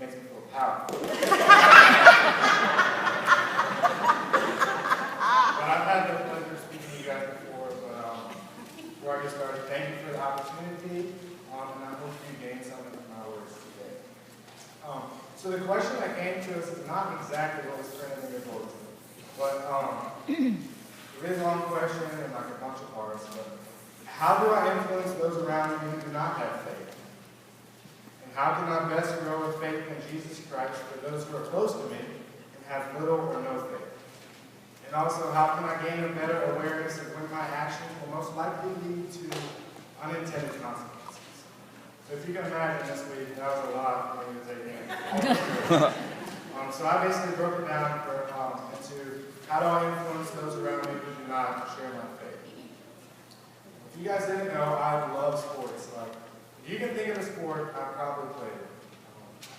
makes me feel powerful. But I've had the pleasure of speaking to you guys before, but before I get started, thank you for the opportunity, and I hope you gain something from my words today. So the question that came to us is not exactly what was printed in your bulletin, but it is a long question and like a bunch of parts, but how do I influence those around me who do not have faith? And how can I best grow with faith in Jesus Christ for those who are close to me and have little or no faith? And also, how can I gain a better awareness of when my actions will most likely lead to unintended consequences? So if you can imagine this week, that was a lot for me to take in. So I basically broke it down into how do I influence those around me who do not share my faith. If you guys didn't know, I love sports. Like, if you can think of a sport, I probably played it.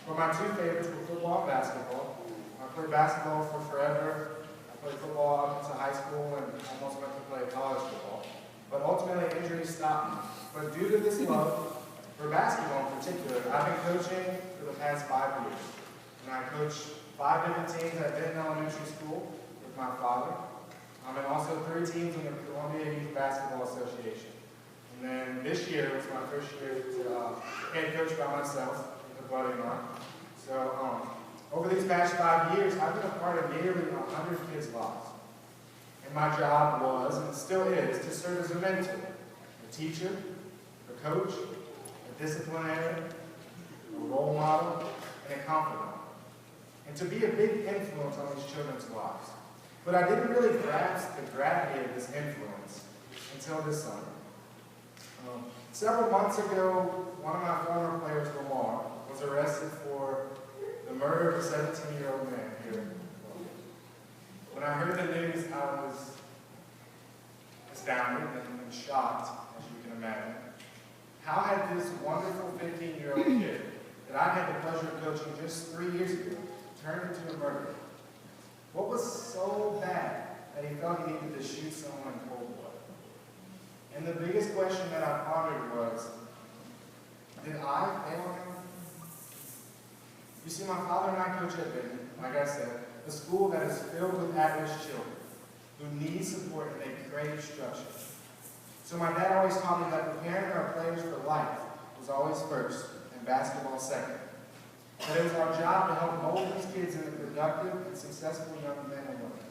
But my two favorites were football and basketball. I played basketball for forever. I played football up into high school and almost went to play college football. But ultimately, injuries stopped me. But due to this love for basketball in particular, I've been coaching for the past 5 years. And I coach 5 different teams at Tatum Elementary School with my father. And also 3 teams in the Columbia Youth Basketball Association. And then this year was my first year to head coach by myself with a buddy of mine. So over these past 5 years, I've been a part of nearly 100 kids' lives. And my job was, and still is, to serve as a mentor, a teacher, a coach, a disciplinarian, a role model, and a confidant. And to be a big influence on these children's lives. But I didn't really grasp the gravity of this influence until this summer. Several months ago, one of my former players, Lamar, was arrested for the murder of a 17-year-old man here in Columbia. When I heard the news, I was astounded and shocked, as you can imagine. How had this wonderful 15-year-old kid that I had the pleasure of coaching just 3 years ago turned into a murderer? What was so bad that he felt he needed to shoot someone in cold blood? And the biggest question that I pondered was, did I fail him? You see, my father and I coach at Benton, like I said, a school that is filled with at-risk children who need support and they crave structure. So my dad always taught me that preparing our players for life was always first and basketball second. That it was our job to help mold these kids into productive and successful young men and women.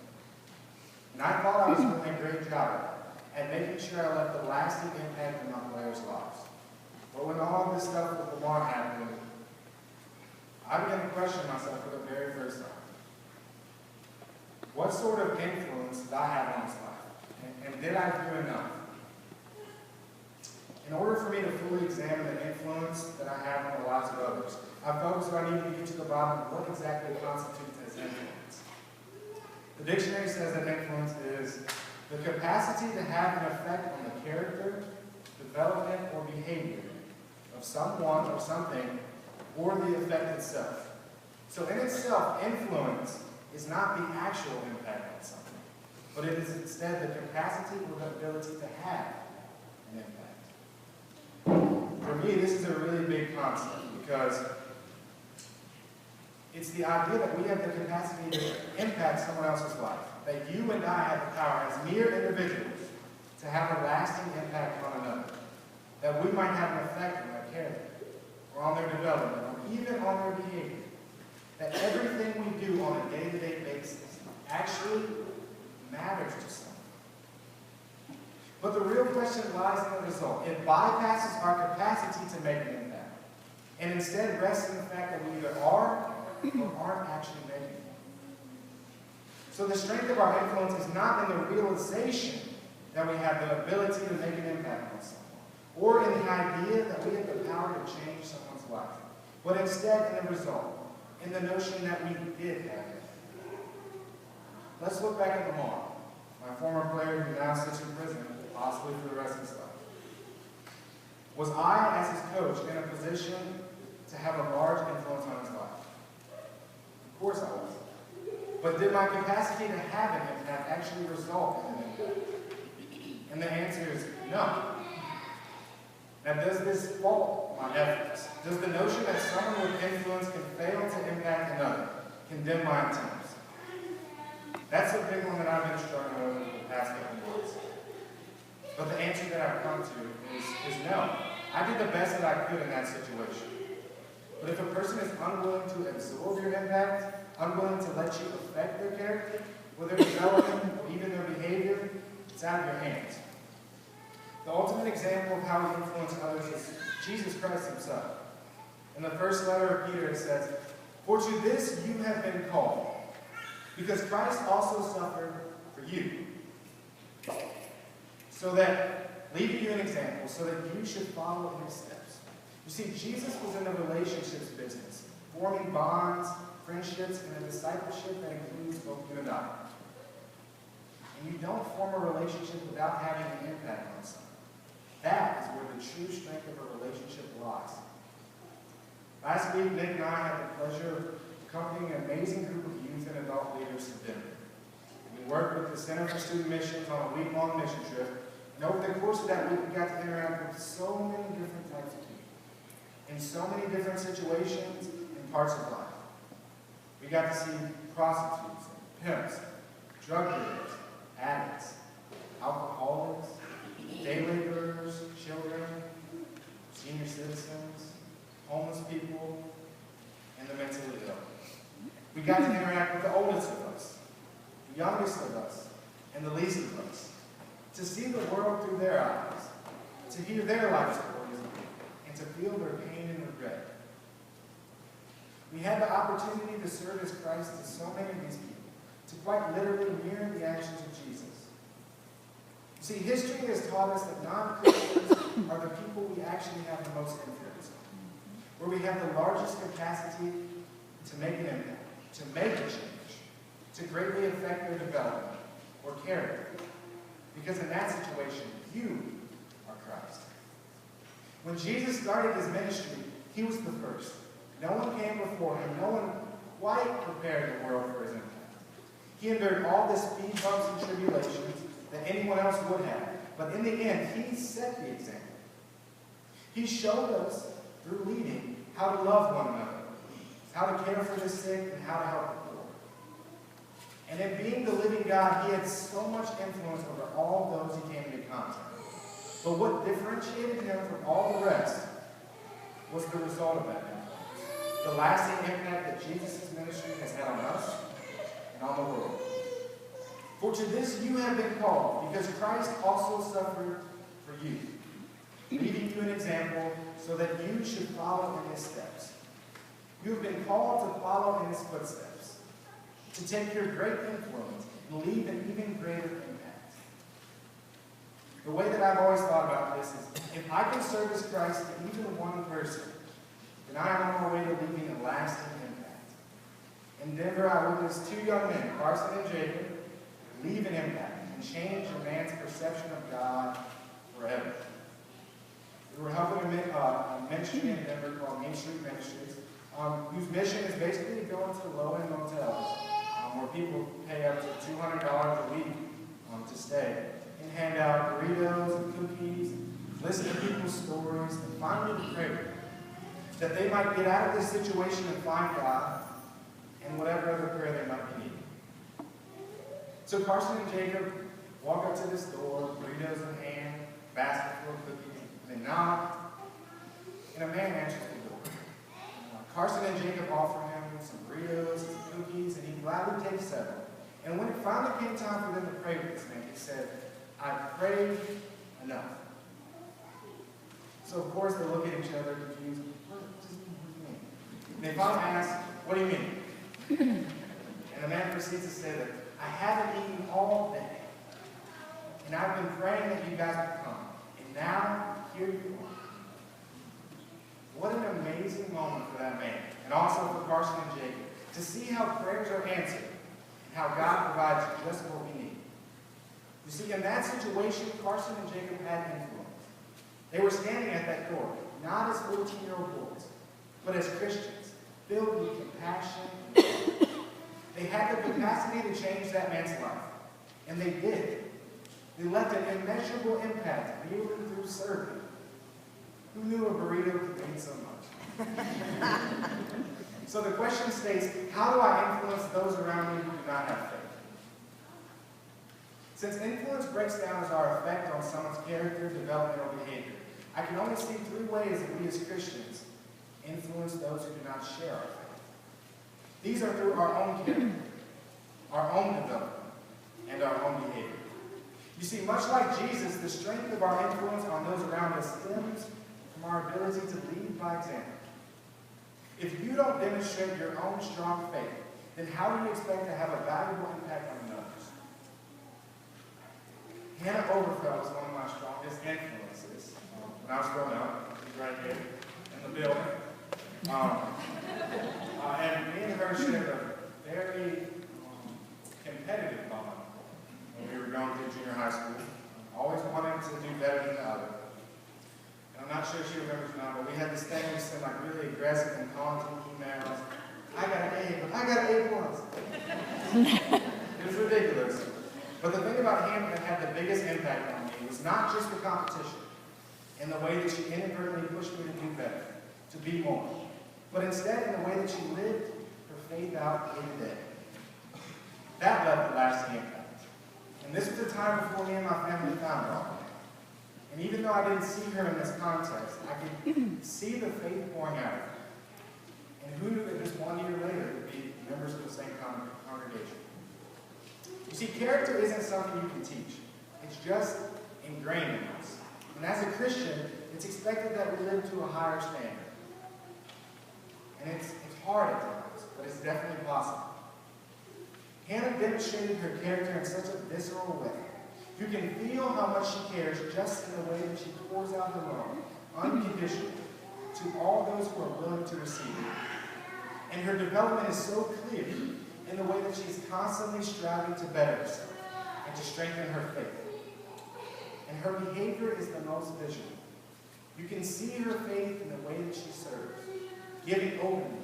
And I thought I was doing a great job at making sure I left a lasting impact on my players' lives. But when all of this stuff with Lamar happened, I began to question myself for the very first time. What sort of influence did I have on his life? And did I do enough? In order for me to fully examine the influence that I have on the lives of others, I felt as though I needed to get to the bottom of what exactly constitutes as influence. The dictionary says that influence is the capacity to have an effect on the character, development, or behavior of someone or something, or the effect itself. So in itself, influence is not the actual impact on something, but it is instead the capacity or the ability to have an impact. For me, this is a really big concept because it's the idea that we have the capacity to impact someone else's life. That you and I have the power as mere individuals to have a lasting impact on another. That we might have an effect on their character, or on their development, or even on their behavior. That everything we do on a day-to-day basis actually matters to someone. But the real question lies in the result. It bypasses our capacity to make an impact, and instead rests in the fact that we either are or aren't actually making it. So the strength of our influence is not in the realization that we have the ability to make an impact on someone, or in the idea that we have the power to change someone's life, but instead in the result, in the notion that we did have it. Let's look back at Lamar, my former player who now sits in prison, possibly for the rest of his life. Was I, as his coach, in a position to have a large influence on his life? Of course I was. But did my capacity to have an impact actually result in an impact? And the answer is no. Now, does this fault my efforts? Does the notion that someone with influence can fail to impact another condemn my attempts? That's a big one that I've been struggling with the past couple months. But the answer that I've come to is no. I did the best that I could in that situation. But if a person is unwilling to absorb your impact, unwilling to let you affect their character, or their development, or even their behavior, it's out of your hands. The ultimate example of how we influence others is Jesus Christ himself. In the first letter of Peter it says, "For to this you have been called, because Christ also suffered for you, so that, leaving you an example, so that you should follow in his steps." You see, Jesus was in the relationships business, forming bonds, friendships, and a discipleship that includes both you and I. And you don't form a relationship without having an impact on someone. That is where the true strength of a relationship lies. Last week, Nick and I had the pleasure of accompanying an amazing group of youth and adult leaders to Denver. We worked with the Center for Student Missions on a week-long mission trip, and over the course of that week, we got to interact with so many different types of people, in so many different situations and parts of life. We got to see prostitutes, pimps, drug dealers, addicts, alcoholics, day laborers, children, senior citizens, homeless people, and the mentally ill. We got to interact with the oldest of us, the youngest of us, and the least of us, to see the world through their eyes, to hear their life stories, and to feel their pain and regret. We had the opportunity to serve as Christ to so many of these people, to quite literally mirror the actions of Jesus. You see, history has taught us that non-Christians are the people we actually have the most influence on, where we have the largest capacity to make an impact, to make a change, to greatly affect their development or character. Because in that situation, you are Christ. When Jesus started his ministry, he was the first. No one came before him. No one quite prepared the world for his impact. He endured all the speed bumps and tribulations that anyone else would have. But in the end, he set the example. He showed us, through leading, how to love one another, how to care for the sick, and how to help the poor. And in being the living God, he had so much influence over all those he came into contact with. But what differentiated him from all the rest was the result of that influence. The lasting impact that Jesus' ministry has had on us and on the world. For to this you have been called, because Christ also suffered for you, leaving you an example so that you should follow in his steps. You have been called to follow in his footsteps, to take your great influence and leave an even greater impact. The way that I've always thought about this is, if I can service Christ to even one person, then I am on my way to leaving a lasting impact. In Denver, I witnessed two young men, Carson and Jacob, leave an impact and change a man's perception of God forever. We were helping a ministry in Denver called Main Street Ministries, whose mission is basically to go into low-end motels where people pay up to $200 a week to stay, and hand out burritos and cookies, listen to people's stories, and finally pray that they might get out of this situation and find God and whatever other prayer they might be needing. So Carson and Jacob walk up to this door, burritos in hand, basket full of cookies, and they knock, and a man answers the door. Carson and Jacob offer him some burritos, some cookies, and he gladly takes several. And when it finally came time for them to pray with this man, he said, "I've prayed enough." So of course they look at each other confused. What do you mean? And they finally ask, "What do you mean?" And the man proceeds to say that, "I haven't eaten all day, and I've been praying that you guys would come, and now here you are." What an amazing moment for that man, and also for Carson and Jacob, to see how prayers are answered, and how God provides just what we need. You see, in that situation, Carson and Jacob had influence. They were standing at that door, not as 14-year-old boys, but as Christians, filled with compassion and love. They had the capacity to change that man's life, and they did. They left an immeasurable impact merely through serving. Who knew a burrito could mean so much? So the question states, how do I influence those around me who do not have faith? Since influence breaks down as our effect on someone's character, development, or behavior, I can only see three ways that we as Christians influence those who do not share our faith. These are through our own character, our own development, and our own behavior. You see, much like Jesus, the strength of our influence on those around us stems from our ability to lead by example. If you don't demonstrate your own strong faith, then how do you expect to have a valuable impact on others? Hannah Overfeld was one of my strongest influences when I was growing up. She's right here in the building. And me and her shared a very competitive bond when we were going through junior high school. Always wanting to do better than the other. And I'm not sure she remembers now, but we had this thing we sent like really aggressive and taunting emails. I got an A plus. It was ridiculous. But the thing about Hannah that had the biggest impact on me was not just the competition and the way that she inadvertently pushed me to do better, to be more, but instead in the way that she lived her faith out day to day. That left a lasting impact. And this was a time before me and my family found Broadway. And even though I didn't see her in this context, I could see the faith pouring out of her. And who knew that just 1 year later would be members of the same congregation. You see, character isn't something you can teach. It's just ingrained in us. And as a Christian, it's expected that we live to a higher standard. And it's hard at times, but it's definitely possible. Hannah demonstrated her character in such a visceral way. You can feel how much she cares just in the way that she pours out her love, unconditionally, to all those who are willing to receive it. And her development is so clear in the way that she's constantly striving to better herself and to strengthen her faith. And her behavior is the most visual. You can see her faith in the way that she serves, giving openly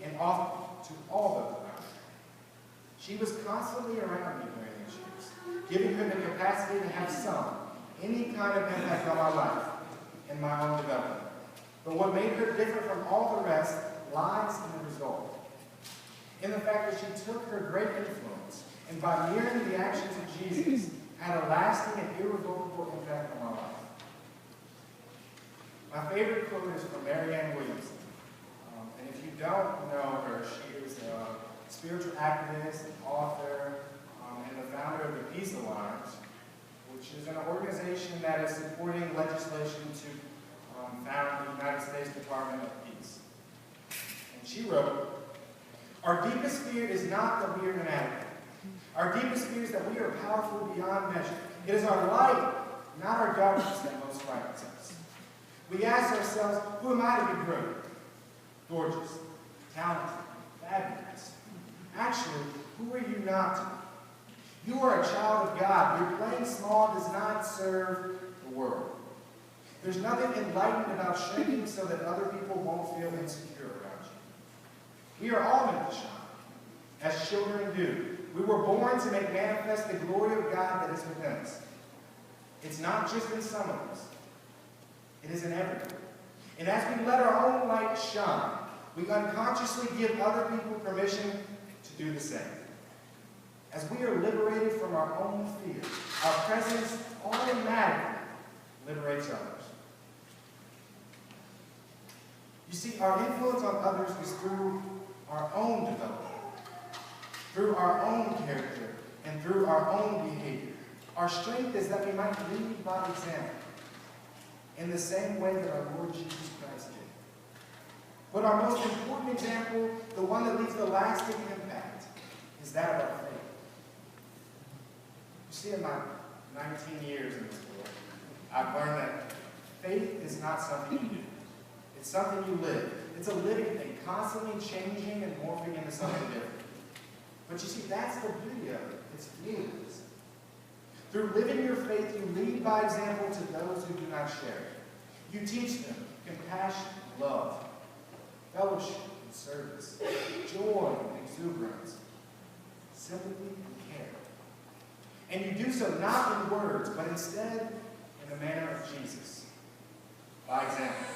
and often to all those around her. She was constantly around me during these years, giving her the capacity to have any kind of impact on my life and my own development. But what made her different from all the rest lies in the result. In the fact that she took her great influence and by mirroring the actions of Jesus had a lasting and irrevocable impact on my life. My favorite quote is from Marianne Williamson. And if you don't know her, she is a spiritual activist, and author, and the founder of the Peace Alliance, which is an organization that is supporting legislation to found the United States Department of Peace. And she wrote, "Our deepest fear is not that we are inadequate. Our deepest fear is that we are powerful beyond measure. It is our light, not our darkness, that most frightens us. We ask ourselves, who am I to be great, gorgeous, talented, fabulous? Actually, who are you not to be? You are a child of God. Your playing small does not serve the world. There's nothing enlightened about shrinking so that other people won't feel insecure around you. We are all meant to shine, as children do. We were born to make manifest the glory of God that is within us. It's not just in some of us. It is in everyone. And as we let our own light shine, we unconsciously give other people permission to do the same. As we are liberated from our own fear, our presence automatically liberates others. You see, our influence on others is through our own development, through our own character, and through our own behavior. Our strength is that we might lead by example, in the same way that our Lord Jesus Christ did. But our most important example, the one that leaves the lasting impact, is that of our faith. You see, in my 19 years in this world, I've learned that faith is not something you do. It's something you live. It's a living thing, constantly changing and morphing into something different. But you see, that's the beauty of it. It's fluid. Through living your faith, you lead by example to those who do not share it. You teach them compassion, love, fellowship and service, joy and exuberance, sympathy and care. And you do so not in words, but instead in the manner of Jesus, by example.